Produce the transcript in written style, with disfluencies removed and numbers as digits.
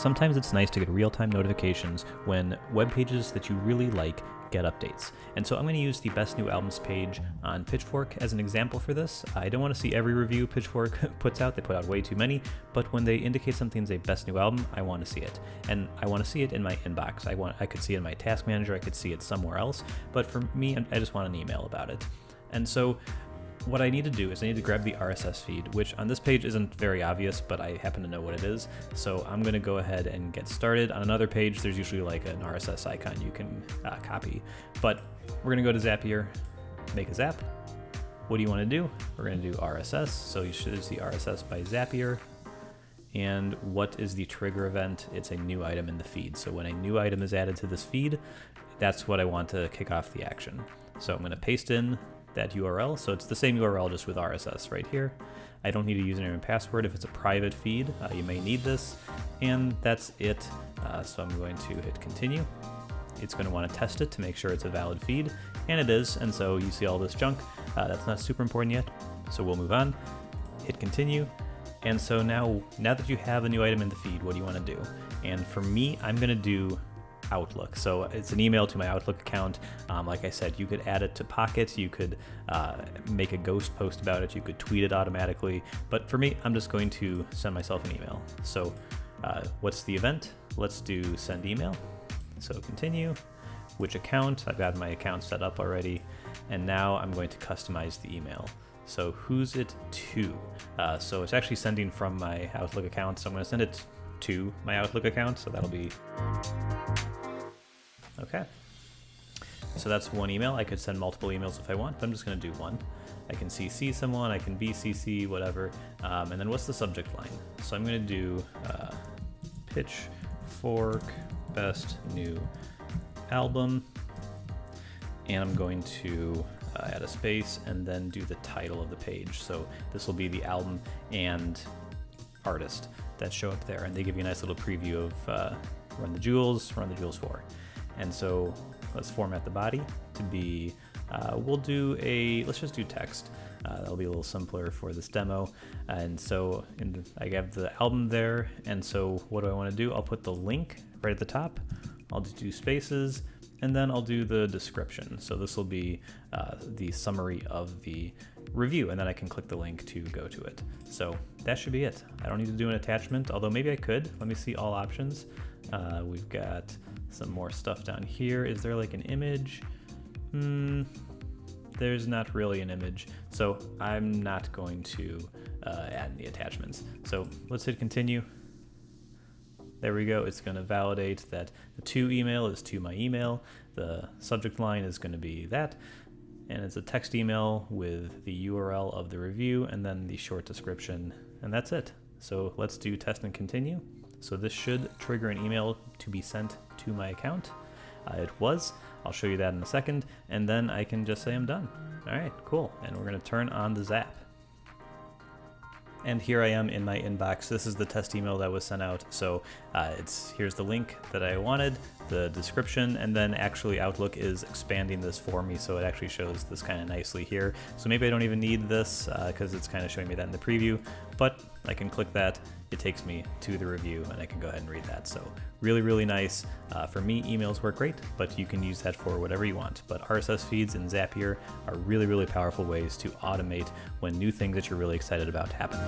sometimes it's nice to get real-time notifications when web pages that you really like get updates. And so I'm going to use the best new albums page on Pitchfork as an example for this. I don't want to see every review Pitchfork puts out. They put out way too many, but when they indicate something's a best new album, I want to see it. And I want to see it in my inbox. I could see it in my task manager, I could see it somewhere else, but for me, I just want an email about it. And so what I need to do is I need to grab the RSS feed, which on this page isn't very obvious, but I happen to know what it is. So I'm going to go ahead and get started. On another page, there's usually like an RSS icon you can copy. But we're going to go to Zapier, make a zap. What do you want to do? We're going to do RSS. So you should see RSS by Zapier. And what is the trigger event? It's a new item in the feed. So when a new item is added to this feed, that's what I want to kick off the action. So I'm going to paste in that URL. So it's the same URL just with RSS right here. I don't need a username and password. If it's a private feed, you may need this. And that's it. So I'm going to hit continue. It's going to want to test it to make sure it's a valid feed, and it is. And so you see all this junk. That's not super important yet. So we'll move on, hit continue. And so now that you have a new item in the feed, what do you want to do? And for me, I'm going to do Outlook. So it's an email to my Outlook account. Like I said, you could add it to Pocket, you could make a ghost post about it, you could tweet it automatically, but for me, I'm just going to send myself an email. So what's the event? Let's do send email. So continue, which account? I've got my account set up already, and now I'm going to customize the email. So who's it to? So it's actually sending from my Outlook account, so I'm going to send it to my Outlook account, so that'll be okay. So that's one email. I could send multiple emails if I want, but I'm just going to do one. I can CC someone, I can BCC, whatever. And then what's the subject line? So I'm going to do Pitchfork Best New Album. And I'm going to add a space and then do the title of the page. So this will be the album and artist that show up there. And they give you a nice little preview of Run the Jewels 4. And so let's format the body to be, let's just do text. That'll be a little simpler for this demo. And so I have the album there. And so what do I want to do? I'll put the link right at the top. I'll just do spaces, and then I'll do the description. So this will be the summary of the review, and then I can click the link to go to it. So that should be it. I don't need to do an attachment, although maybe I could. Let me see all options. We've got some more stuff down here. Is there like an image? There's not really an image, so I'm not going to add any attachments. So let's hit continue. There we go. It's going to validate that the to email is to my email. The subject line is going to be that. And it's a text email with the URL of the review and then the short description. And that's it. So let's do test and continue. So this should trigger an email to be sent to my account. It was. I'll show you that in a second. And then I can just say I'm done. All right, cool. And we're going to turn on the Zap. And here I am in my inbox. This is the test email that was sent out. So here's the link that I wanted, the description, and then actually Outlook is expanding this for me, so it actually shows this kind of nicely here. So maybe I don't even need this because it's kind of showing me that in the preview, but I can click that. It takes me to the review and I can go ahead and read that. So really, really nice. For me, emails work great, but you can use that for whatever you want. But RSS feeds and Zapier are really, really powerful ways to automate when new things that you're really excited about happen.